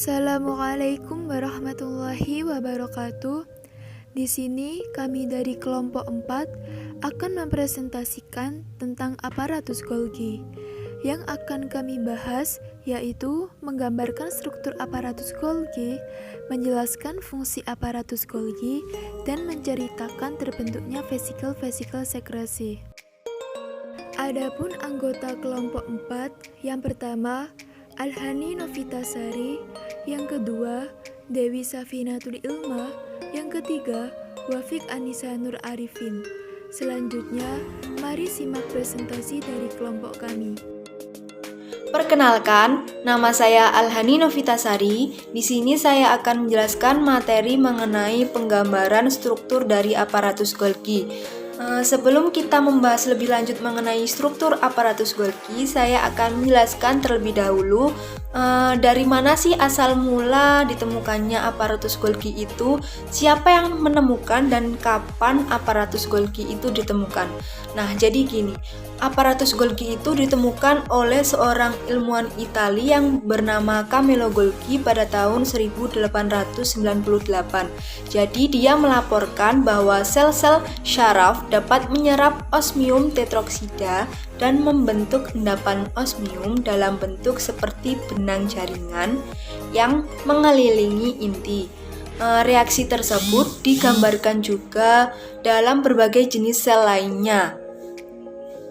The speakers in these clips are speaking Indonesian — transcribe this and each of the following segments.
Assalamualaikum warahmatullahi wabarakatuh. Di sini kami dari kelompok 4 akan mempresentasikan tentang aparatus Golgi. Yang akan kami bahas yaitu menggambarkan struktur aparatus Golgi, menjelaskan fungsi aparatus Golgi, dan menceritakan terbentuknya vesikel-vesikel sekresi. Adapun anggota kelompok 4, yang pertama Alhani Novitasari, yang kedua Dewi Safinatul Ilma, yang ketiga Wafik Anissa Nur Arifin. Selanjutnya, mari simak presentasi dari kelompok kami. Perkenalkan, nama saya Alhani Novitasari. Di sini saya akan menjelaskan materi mengenai penggambaran struktur dari aparatus Golgi. Sebelum kita membahas lebih lanjut mengenai struktur aparatus Golgi, saya akan menjelaskan terlebih dahulu dari mana sih asal mula ditemukannya aparatus Golgi itu, siapa yang menemukan dan kapan aparatus Golgi itu ditemukan. Nah, jadi gini, aparatus Golgi itu ditemukan oleh seorang ilmuwan Italia yang bernama Camillo Golgi pada tahun 1898. Jadi dia melaporkan bahwa sel-sel syaraf dapat menyerap osmium tetroksida dan membentuk endapan osmium dalam bentuk seperti benang jaringan yang mengelilingi inti. Reaksi tersebut digambarkan juga dalam berbagai jenis sel lainnya.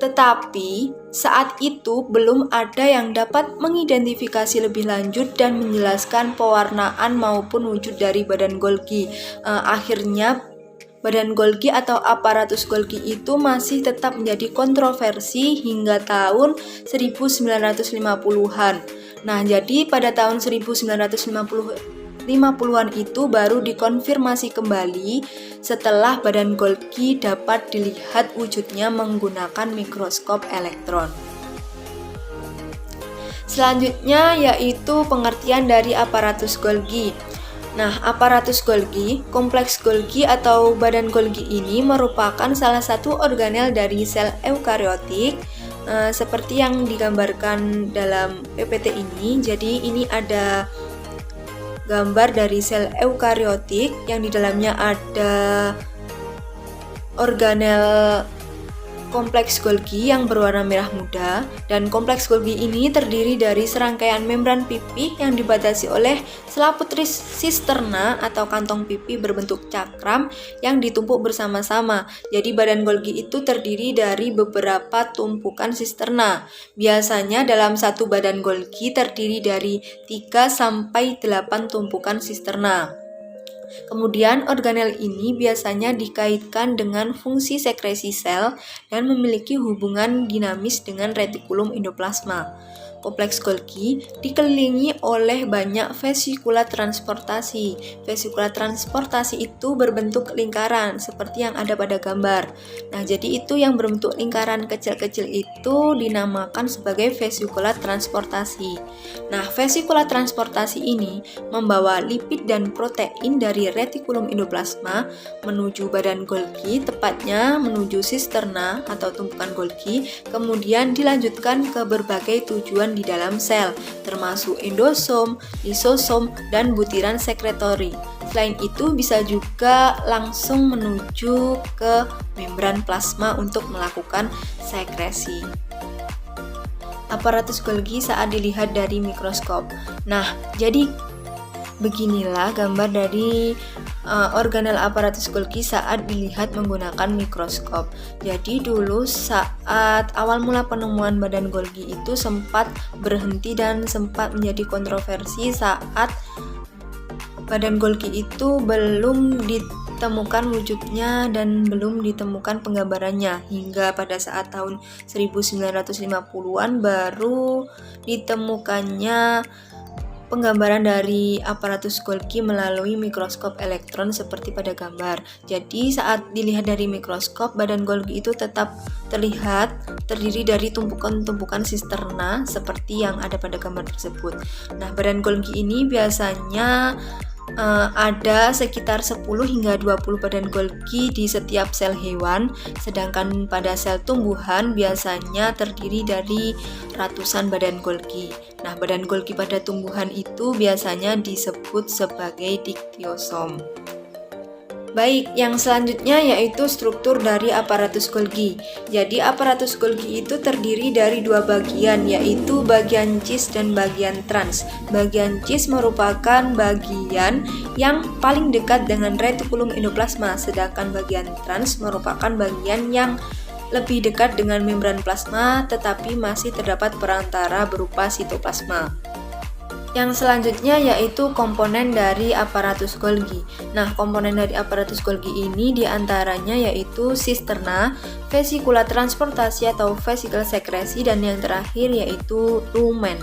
Tetapi saat itu belum ada yang dapat mengidentifikasi lebih lanjut dan menjelaskan pewarnaan maupun wujud dari badan Golgi. Akhirnya badan Golgi atau aparatus Golgi itu masih tetap menjadi kontroversi hingga tahun 1950-an. Nah, jadi pada tahun 1950-an itu baru dikonfirmasi kembali setelah badan Golgi dapat dilihat wujudnya menggunakan mikroskop elektron. Selanjutnya yaitu pengertian dari aparatus Golgi. Nah, aparatus Golgi, kompleks Golgi atau badan Golgi ini merupakan salah satu organel dari sel eukariotik seperti yang digambarkan dalam PPT ini. Jadi ini ada gambar dari sel eukariotik yang di dalamnya ada organel kompleks Golgi yang berwarna merah muda, dan kompleks Golgi ini terdiri dari serangkaian membran pipi yang dibatasi oleh selaput sisterna atau kantong pipi berbentuk cakram yang ditumpuk bersama-sama. Jadi badan Golgi itu terdiri dari beberapa tumpukan sisterna. Biasanya dalam satu badan Golgi terdiri dari 3-8 tumpukan sisterna. Kemudian organel ini biasanya dikaitkan dengan fungsi sekresi sel dan memiliki hubungan dinamis dengan retikulum endoplasma. Kompleks Golgi dikelilingi oleh banyak vesikula transportasi. Vesikula transportasi itu berbentuk lingkaran seperti yang ada pada gambar. Nah, jadi itu yang berbentuk lingkaran kecil-kecil itu dinamakan sebagai vesikula transportasi. Nah, vesikula transportasi ini membawa lipid dan protein dari retikulum endoplasma menuju badan Golgi, tepatnya menuju sisterna atau tumpukan Golgi, kemudian dilanjutkan ke berbagai tujuan di dalam sel, termasuk endosom, lisosom, dan butiran sekretori. Selain itu, bisa juga langsung menuju ke membran plasma untuk melakukan sekresi. Aparatus Golgi saat dilihat dari mikroskop. Nah, jadi beginilah gambar dari organel aparatus Golgi saat dilihat menggunakan mikroskop. Jadi dulu saat awal mula penemuan badan Golgi itu sempat berhenti dan sempat menjadi kontroversi saat badan Golgi itu belum ditemukan wujudnya dan belum ditemukan penggambarannya, hingga pada saat tahun 1950-an baru ditemukannya penggambaran dari aparatus Golgi melalui mikroskop elektron seperti pada gambar. Jadi saat dilihat dari mikroskop, badan Golgi itu tetap terlihat terdiri dari tumpukan-tumpukan sisterna seperti yang ada pada gambar tersebut. Nah, badan Golgi ini biasanya ada sekitar 10 hingga 20 badan Golgi di setiap sel hewan, sedangkan pada sel tumbuhan biasanya terdiri dari ratusan badan Golgi. Nah, badan Golgi pada tumbuhan itu biasanya disebut sebagai diktiosom. Baik, yang selanjutnya yaitu struktur dari aparatus Golgi. Jadi aparatus Golgi itu terdiri dari dua bagian, yaitu bagian cis dan bagian trans. Bagian cis merupakan bagian yang paling dekat dengan retikulum endoplasma, sedangkan bagian trans merupakan bagian yang lebih dekat dengan membran plasma tetapi masih terdapat perantara berupa sitoplasma. Yang selanjutnya yaitu komponen dari aparatus Golgi. Nah, komponen dari aparatus Golgi ini diantaranya yaitu sisterna, vesikula transportasi atau vesikel sekresi, dan yang terakhir yaitu lumen.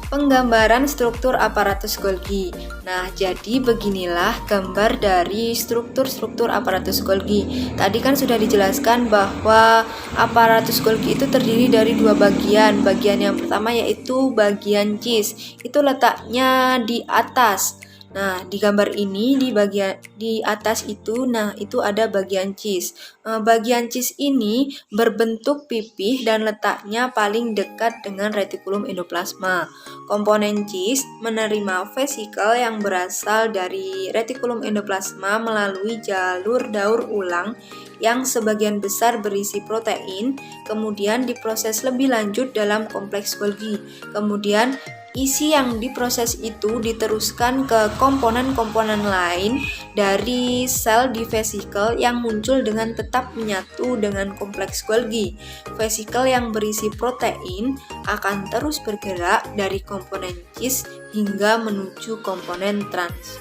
Penggambaran struktur aparatus Golgi. Nah, jadi beginilah gambar dari struktur aparatus Golgi. Tadi kan sudah dijelaskan bahwa aparatus Golgi itu terdiri dari dua bagian. Bagian yang pertama yaitu bagian cis. Itu letaknya di atas. Nah, di gambar ini di atas itu, itu ada bagian cis. Bagian cis ini berbentuk pipih dan letaknya paling dekat dengan retikulum endoplasma. Komponen cis menerima vesikel yang berasal dari retikulum endoplasma melalui jalur daur ulang yang sebagian besar berisi protein, kemudian diproses lebih lanjut dalam kompleks Golgi. Kemudian isi yang diproses itu diteruskan ke komponen-komponen lain dari sel di vesikel yang muncul dengan tetap menyatu dengan kompleks Golgi. Vesikel yang berisi protein akan terus bergerak dari komponen cis hingga menuju komponen trans.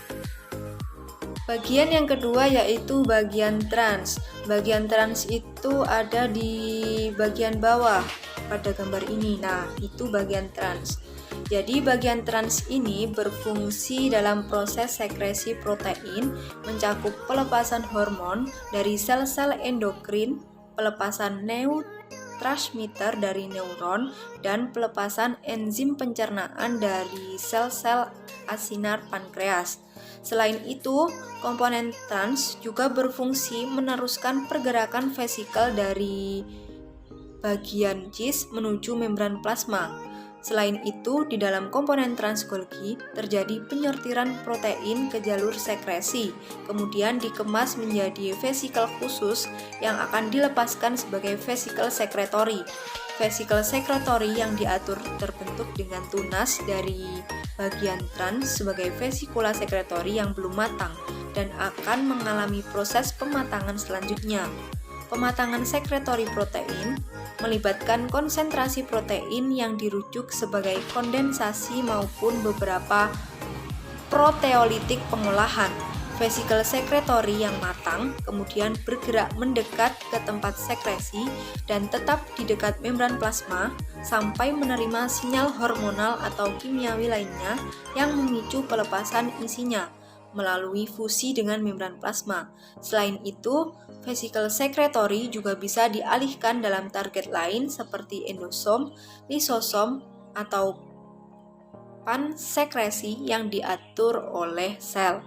Bagian yang kedua yaitu bagian trans. Bagian trans itu ada di bagian bawah pada gambar ini. Nah, itu bagian trans. Jadi bagian trans ini berfungsi dalam proses sekresi protein, mencakup pelepasan hormon dari sel-sel endokrin, pelepasan neurotransmitter dari neuron, dan pelepasan enzim pencernaan dari sel-sel asinar pankreas. Selain itu, komponen trans juga berfungsi meneruskan pergerakan vesikel dari bagian cis menuju membran plasma. Selain itu, di dalam komponen trans Golgi terjadi penyortiran protein ke jalur sekresi, kemudian dikemas menjadi vesikel khusus yang akan dilepaskan sebagai vesikel sekretori. Vesikel sekretori yang diatur terbentuk dengan tunas dari bagian trans sebagai vesikula sekretori yang belum matang dan akan mengalami proses pematangan selanjutnya. Pematangan sekretori protein melibatkan konsentrasi protein yang dirujuk sebagai kondensasi maupun beberapa proteolitik pengolahan. Vesikel sekretori yang matang kemudian bergerak mendekat ke tempat sekresi dan tetap di dekat membran plasma sampai menerima sinyal hormonal atau kimiawi lainnya yang memicu pelepasan isinya melalui fusi dengan membran plasma. Selain itu, vesikel sekretori juga bisa dialihkan dalam target lain seperti endosom, lisosom, atau pansekresi yang diatur oleh sel.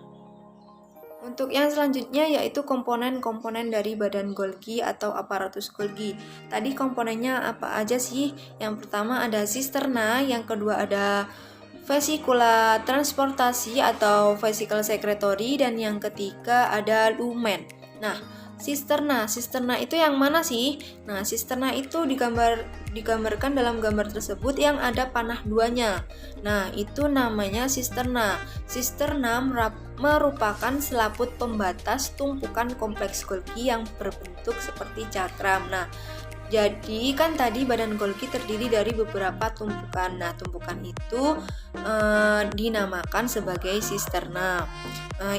Untuk yang selanjutnya yaitu komponen-komponen dari badan Golgi atau aparatus Golgi. Tadi komponennya apa aja sih? Yang pertama ada sisterna, yang kedua ada vesikula transportasi atau vesikel sekretori, dan yang ketiga ada lumen. Nah, sisterna itu yang mana sih? Nah, sisterna itu digambarkan dalam gambar tersebut yang ada panah duanya. Nah, itu namanya sisterna. Sisterna merupakan selaput pembatas tumpukan kompleks Golgi yang berbentuk seperti cakram. Nah, jadi kan tadi badan Golgi terdiri dari beberapa tumpukan. Nah, tumpukan itu dinamakan sebagai sisterna.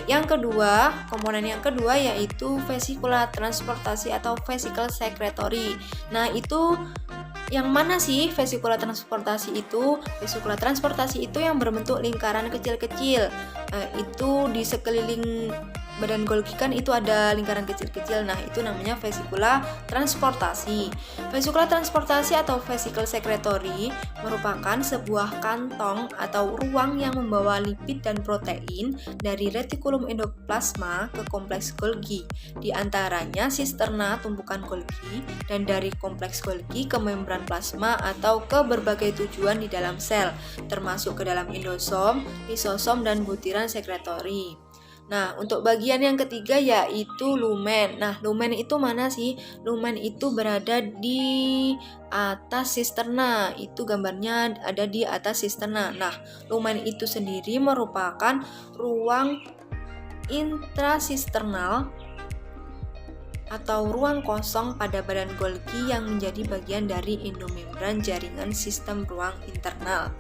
Yang kedua, komponen yang kedua yaitu vesikula transportasi atau vesikel sekretori. Nah, itu yang mana sih vesikula transportasi itu? Vesikula transportasi itu yang berbentuk lingkaran kecil-kecil. Itu di sekeliling badan Golgi kan itu ada lingkaran kecil-kecil. Nah, itu namanya vesikula transportasi. Vesikula transportasi atau vesicle secretory merupakan sebuah kantong atau ruang yang membawa lipid dan protein dari retikulum endoplasma ke kompleks Golgi. Di antaranya sisterna tumpukan Golgi dan dari kompleks Golgi ke membran plasma atau ke berbagai tujuan di dalam sel, termasuk ke dalam endosom, lisosom, dan butiran sekretori. Nah, untuk bagian yang ketiga yaitu lumen. Nah, lumen itu mana sih? Lumen itu berada di atas sisterna. Itu gambarnya ada di atas sisterna. Nah, lumen itu sendiri merupakan ruang intrasisternal atau ruang kosong pada badan Golgi yang menjadi bagian dari endomembran jaringan sistem ruang internal.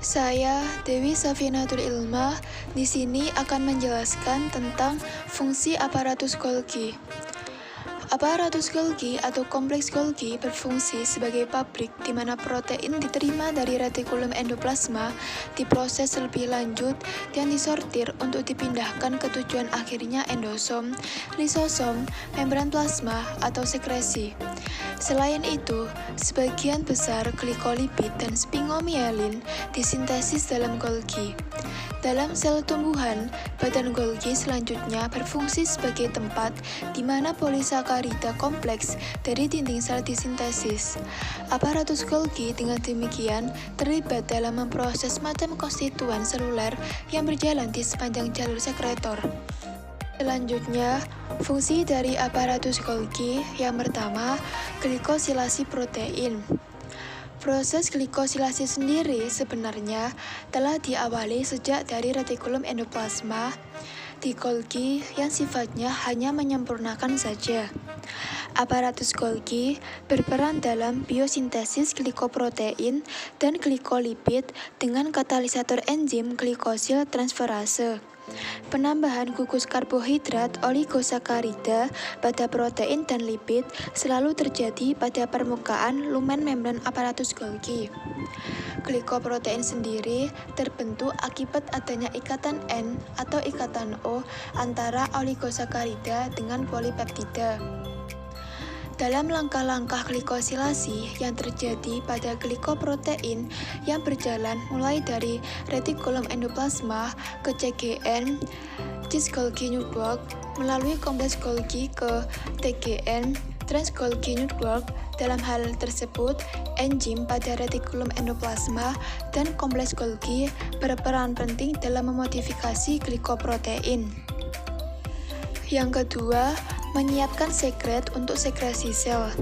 Saya Dewi Safinatul Ilmah di sini akan menjelaskan tentang fungsi aparatus Golgi. Aparatus Golgi atau kompleks Golgi berfungsi sebagai pabrik di mana protein diterima dari retikulum endoplasma, diproses lebih lanjut dan disortir untuk dipindahkan ke tujuan akhirnya endosom, lisosom, membran plasma atau sekresi. Selain itu, sebagian besar glikolipid dan sphingomyelin disintesis dalam Golgi. Dalam sel tumbuhan, badan Golgi selanjutnya berfungsi sebagai tempat di mana polisakarida kompleks dari dinding sel disintesis. Aparatus Golgi dengan demikian terlibat dalam memproses macam konstituen seluler yang berjalan di sepanjang jalur sekretor. Selanjutnya, fungsi dari aparatus Golgi yang pertama, glikosilasi protein. Proses glikosilasi sendiri sebenarnya telah diawali sejak dari retikulum endoplasma di Golgi yang sifatnya hanya menyempurnakan saja. Aparatus Golgi berperan dalam biosintesis glikoprotein dan glikolipid dengan katalisator enzim glikosil transferase. Penambahan gugus karbohidrat oligosakarida pada protein dan lipid selalu terjadi pada permukaan lumen membran aparatus Golgi. Glikoprotein sendiri terbentuk akibat adanya ikatan N atau ikatan O antara oligosakarida dengan polipeptida. Dalam langkah-langkah glikosilasi yang terjadi pada glikoprotein yang berjalan mulai dari retikulum endoplasma ke CGN, cis Golgi network, melalui kompleks Golgi ke TGN, trans Golgi network. Dalam hal tersebut, enzim pada retikulum endoplasma dan kompleks Golgi berperan penting dalam memodifikasi glikoprotein. Yang kedua, menyiapkan sekret untuk sekresi sel.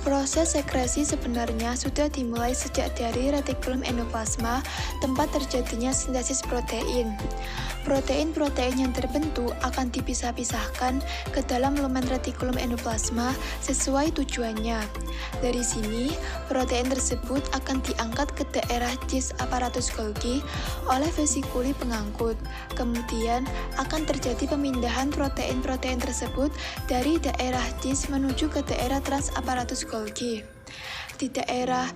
Proses sekresi sebenarnya sudah dimulai sejak dari retikulum endoplasma, tempat terjadinya sintesis protein. Protein-protein yang terbentuk akan dipisah-pisahkan ke dalam lumen retikulum endoplasma sesuai tujuannya. Dari sini, protein tersebut akan diangkat ke daerah cis aparatus Golgi oleh vesikuli pengangkut. Kemudian akan terjadi pemindahan protein-protein tersebut dari daerah cis menuju ke daerah trans aparatus Golgi. Di daerah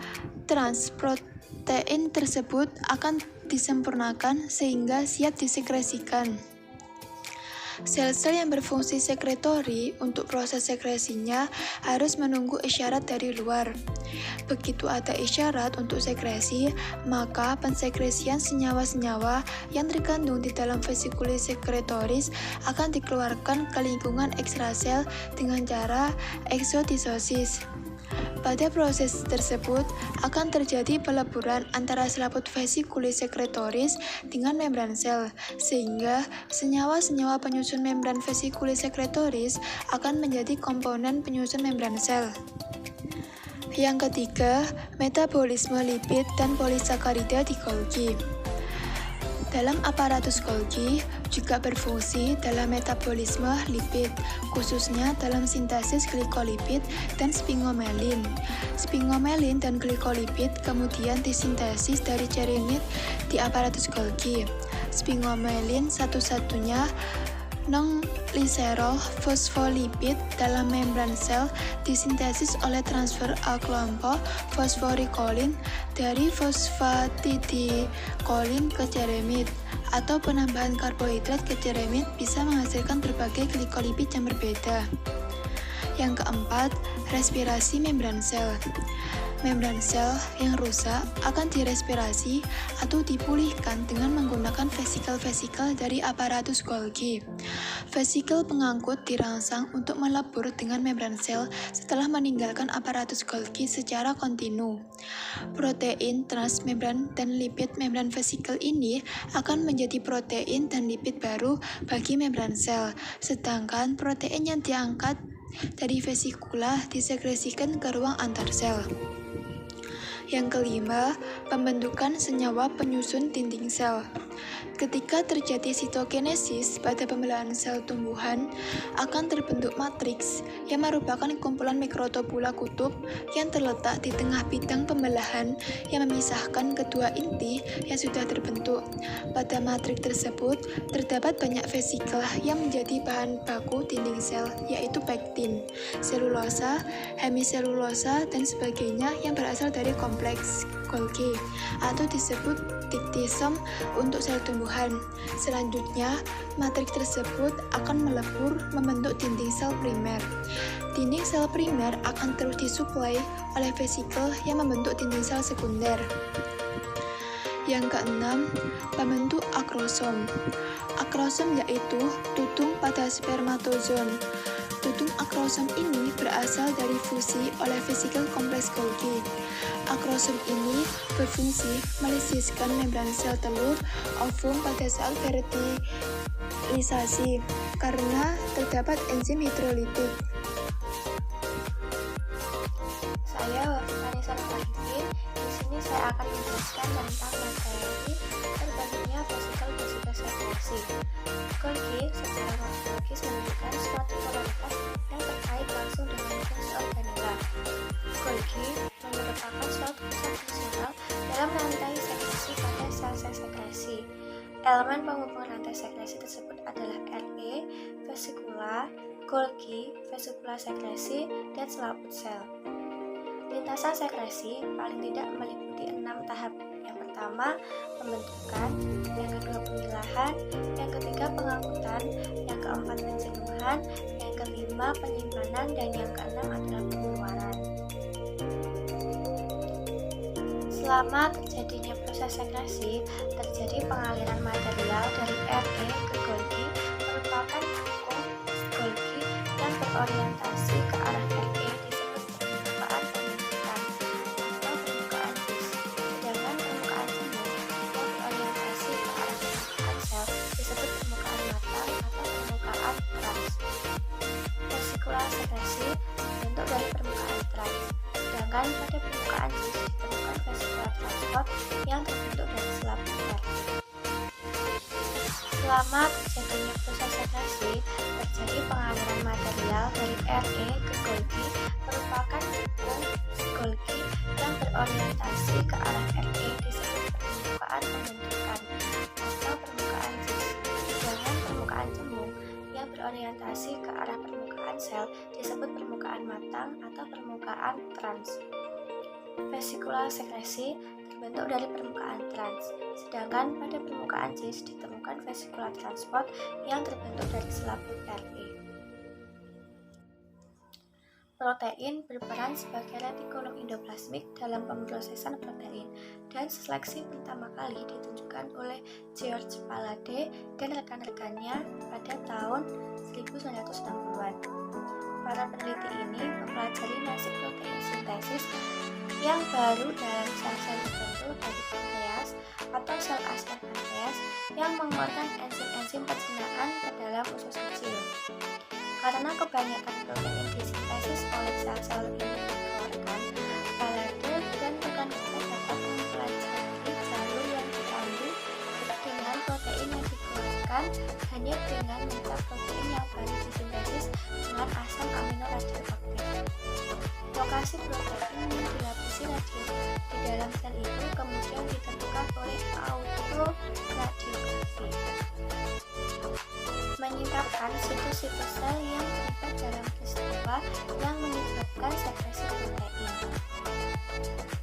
trans, protein tersebut akan disempurnakan sehingga siap disekresikan. Sel-sel yang berfungsi sekretori untuk proses sekresinya harus menunggu isyarat dari luar. Begitu ada isyarat untuk sekresi, maka pensekresian senyawa-senyawa yang terkandung di dalam vesikuli sekretoris akan dikeluarkan ke lingkungan ekstrasel dengan cara eksodisosis. Pada proses tersebut akan terjadi peleburan antara selaput vesikuli sekretoris dengan membran sel, sehingga senyawa-senyawa penyusun membran vesikuli sekretoris akan menjadi komponen penyusun membran sel. Yang ketiga, metabolisme lipid dan polisakarida di Golgi. Dalam aparatus Golgi juga berfungsi dalam metabolisme lipid, khususnya dalam sintesis glikolipid dan sphingomyelin. Sphingomyelin dan glikolipid kemudian disintesis dari jaringan di aparatus Golgi. Sphingomyelin satu-satunya Non-glycerol fosfolipid dalam membran sel disintesis oleh transfer A kelompok fosforikolin dari fosfatidilkolin ke ceremit, atau penambahan karbohidrat ke ceremit bisa menghasilkan berbagai glikolipid yang berbeda. Yang keempat, respirasi membran sel. Membran sel yang rusak akan direspirasi atau dipulihkan dengan menggunakan vesikel-vesikel dari aparatus Golgi. Vesikel pengangkut dirangsang untuk melebur dengan membran sel setelah meninggalkan aparatus Golgi secara kontinu. Protein transmembran dan lipid membran vesikel ini akan menjadi protein dan lipid baru bagi membran sel, sedangkan protein yang diangkat dari vesikula disekresikan ke ruang antar sel. Yang kelima, pembentukan senyawa penyusun dinding sel. Ketika terjadi sitokinesis pada pembelahan sel tumbuhan, akan terbentuk matriks yang merupakan kumpulan mikrotubula kutub yang terletak di tengah bidang pembelahan yang memisahkan kedua inti yang sudah terbentuk. Pada matriks tersebut, terdapat banyak vesikel yang menjadi bahan baku dinding sel, yaitu pektin, selulosa, hemiselulosa, dan sebagainya yang berasal dari kompleks Golgi atau disebut diktisom untuk sel tumbuhan. Selanjutnya, matriks tersebut akan melebur membentuk dinding sel primer. Dinding sel primer akan terus disuplai oleh vesikel yang membentuk dinding sel sekunder. Yang keenam, pembentuk akrosom. Akrosom yaitu tutung pada spermatozoon. Tutung akrosom ini berasal dari fusi oleh vesikel kompleks Golgi. Akrosom ini berfungsi melisiskan membran sel telur ovum pada saat fertilisasi karena terdapat enzim hidrolitik. Saya Vanessa Nurhadin. Di sini saya akan menjelaskan tentang materi terbentuknya vesikel-vesikel sekresi. Golgi secara morfologis menunjukkan suatu kualitas yang terkait langsung dengan fungsi organela. Golgi merupakan suatu pusat fungsional dalam rantai sekresi pada sel-sel sekresi. Elemen penghubung rantai sekresi tersebut adalah RE, vesikula, Golgi, vesikula sekresi, dan selaput sel. Lintasan sekresi paling tidak meliputi 6 tahap. Yang pertama, pembentukan, yang kedua pemilahan, yang ketiga pengangkutan, yang keempat penjenuhan, yang kelima penyimpanan, dan yang keenam adalah pengeluaran. Selama terjadinya proses sekresi, terjadi pengaliran material dari RE ke Golgi merupakan hukum Golgi yang berorientasi ke arah RE disebut permukaan pembentukan atau permukaan cis, sedangkan permukaan jemur yang berorientasi ke arah pembentukan sel disebut permukaan matang atau permukaan trans. Vesikula sekresi dibentuk dari permukaan trans, sedangkan pada permukaan cis ditemukan vesikula transport yang terbentuk dari selaput R. Selama terjadinya proses sekresi, terjadi pengaliran material dari RE ke Golgi merupakan hukum Golgi yang berorientasi ke arah RE disebut permukaan pembentukan atau permukaan cis, sedangkan permukaan jemur yang berorientasi ke arah permukaan sel disebut permukaan matang atau permukaan trans. Vesikula sekresi terbentuk dari permukaan trans, sedangkan pada permukaan cis ditemukan vesikula transport yang terbentuk dari selaput RE. Protein berperan sebagai retikulum endoplasmik dalam pemrosesan protein, dan seleksi pertama kali ditunjukkan oleh George Palade dan rekan-rekannya pada tahun 1960-an. Para peneliti ini mempelajari nasib protein sintesis yang baru dalam sel-sel tertentu dari pankreas atau sel aster pankreas yang mengeluarkan enzim-enzim pencernaan ke dalam usus kecil. Karena kebanyakan protein disintesis oleh sel-sel ini dikeluarkan, Palade dan rekan-rekan dapat mempelajari jalur yang diambil dengan protein yang dikeluarkan hanya dengan meta protein yang baru disintesis dengan asam amino radioaktif. Lokasi protein yang dilapisi radium di dalam sel itu kemudian ditentukan oleh autoradiografi. Menyingkapkan, merupakan situs-situs sel yang terlibat dalam peristiwa yang menyebabkan sekresi protein.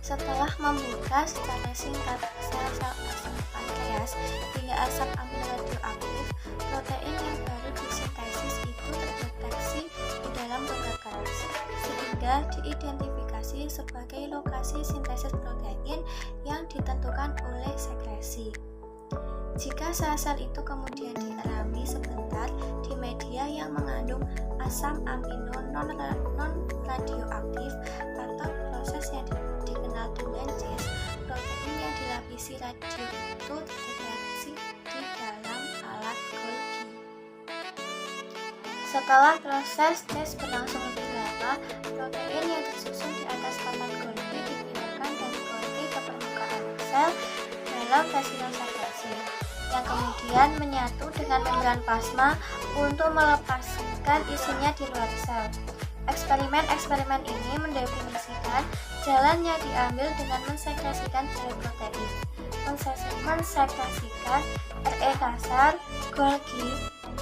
Setelah membuka secara singkat sel-sel asam pankreas hingga asam amino radioaktif, protein yang baru disintesis itu terdeteksi di dalam rongga keras, sehingga diidentifikasi sebagai lokasi sintesis protein yang ditentukan oleh sekresi. Jika sel-sel itu kemudian dialami sebentar di media yang mengandung asam amino non-radioaktif atau proses yang dikenal dengan CIS, protein yang dilapisi radio itu terdeteksi di dalam alat Golgi. Setelah proses CIS berlangsung lebih lama, protein yang tersusun di atas papan Golgi dipindahkan dari Golgi ke permukaan sel dalam vesikel sekresi, yang kemudian menyatu dengan membran plasma untuk melepaskan isinya di luar sel. Eksperimen ini mendefinisikan jalan yang diambil dengan mensekresikan jalur protein, mensekresikan RE kasar, Golgi,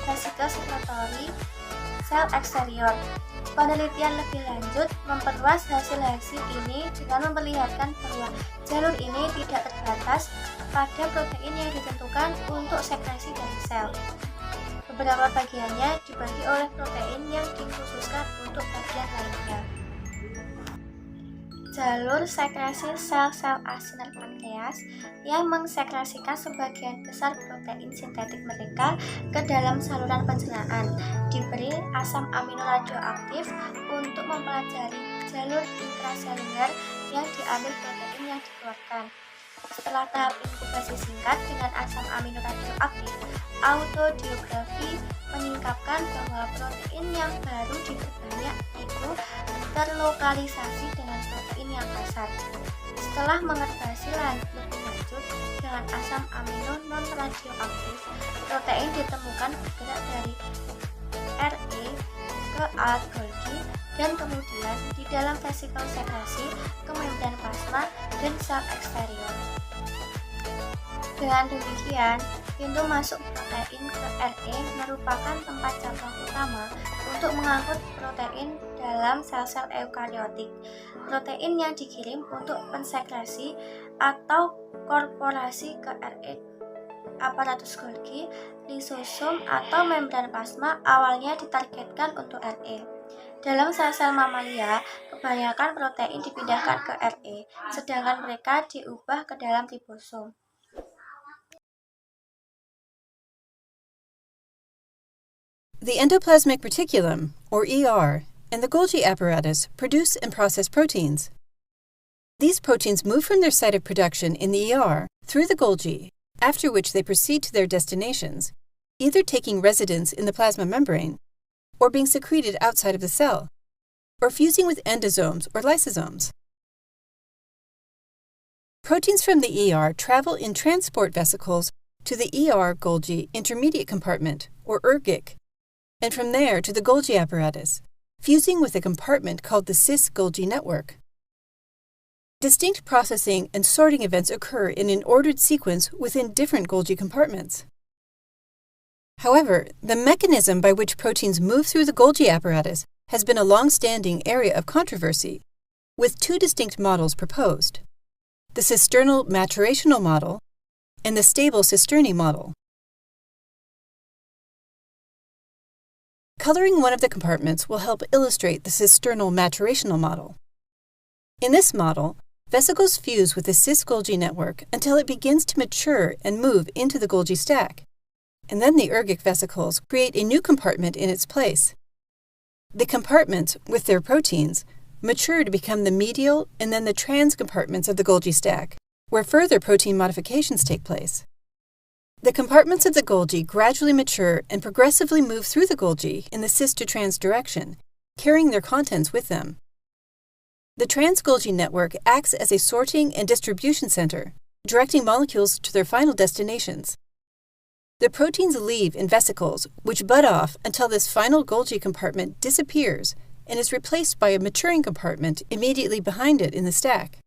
vesikel sekretori, sel eksterior. Penelitian lebih lanjut memperluas hasil ini dengan memperlihatkan bahwa jalur ini tidak terbatas pada protein yang ditentukan untuk sekresi dari sel. Beberapa bagiannya dibagi oleh protein yang dikhususkan untuk bagian lainnya. Jalur sekresi sel-sel asinar pankreas yang mensekresikan sebagian besar protein sintetik mereka ke dalam saluran pencernaan, diberi asam amino radioaktif untuk mempelajari jalur intraseluler yang diambil protein yang dikeluarkan. Setelah tahap inkubasi singkat dengan asam amino radioaktif, autodiografi menyingkapkan bahwa protein yang baru diperbanyak itu terlokalisasi dengan protein yang kasar. Setelah mengerbasi lebih lanjut dengan asam amino non-radioaktif, protein ditemukan bergerak dari RE ke alat Golgi dan kemudian di dalam vesikel sekresi ke membran plasma dan sel eksterior. Dengan demikian, pintu masuk protein ke RE merupakan tempat cabang utama untuk mengangkut protein dalam sel-sel eukariotik. Protein yang dikirim untuk pensekresi atau korporasi ke RE aparatus Golgi, lisosom atau membran plasma awalnya ditargetkan untuk RE. Dalam sel-sel mamalia, kebanyakan protein dipindahkan ke RE, sedangkan mereka diubah ke dalam ribosom. The endoplasmic reticulum, or ER, and the Golgi apparatus produce and process proteins. These proteins move from their site of production in the ER through the Golgi, after which they proceed to their destinations, either taking residence in the plasma membrane, or being secreted outside of the cell, or fusing with endosomes or lysosomes. Proteins from the ER travel in transport vesicles to the ER Golgi intermediate compartment, or ERGIC, and from there to the Golgi apparatus, fusing with a compartment called the cis-Golgi network. Distinct processing and sorting events occur in an ordered sequence within different Golgi compartments. However, the mechanism by which proteins move through the Golgi apparatus has been a long-standing area of controversy, with two distinct models proposed: the cisternal maturational model and the stable cisterni model. Coloring one of the compartments will help illustrate the cisternal maturational model. In this model, vesicles fuse with the cis-Golgi network until it begins to mature and move into the Golgi stack, and then the ergic vesicles create a new compartment in its place. The compartments, with their proteins, mature to become the medial and then the trans compartments of the Golgi stack, where further protein modifications take place. The compartments of the Golgi gradually mature and progressively move through the Golgi in the cis to trans direction, carrying their contents with them. The trans-Golgi network acts as a sorting and distribution center, directing molecules to their final destinations. The proteins leave in vesicles, which bud off until this final Golgi compartment disappears and is replaced by a maturing compartment immediately behind it in the stack.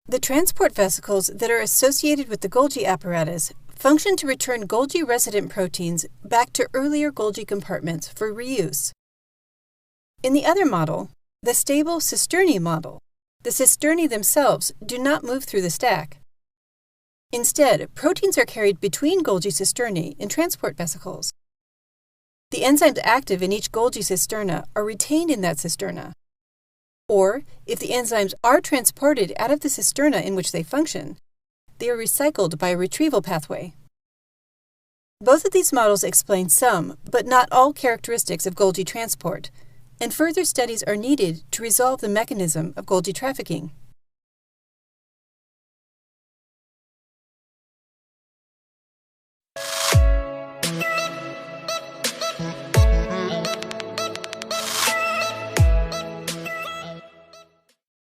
The transport vesicles that are associated with the Golgi apparatus function to return Golgi resident proteins back to earlier Golgi compartments for reuse. In the other model, the stable cisternae model, the cisternae themselves do not move through the stack. Instead, proteins are carried between Golgi cisternae in transport vesicles. The enzymes active in each Golgi cisterna are retained in that cisterna. Or, if the enzymes are transported out of the cisterna in which they function, they are recycled by a retrieval pathway. Both of these models explain some, but not all characteristics of Golgi transport, and further studies are needed to resolve the mechanism of Golgi trafficking.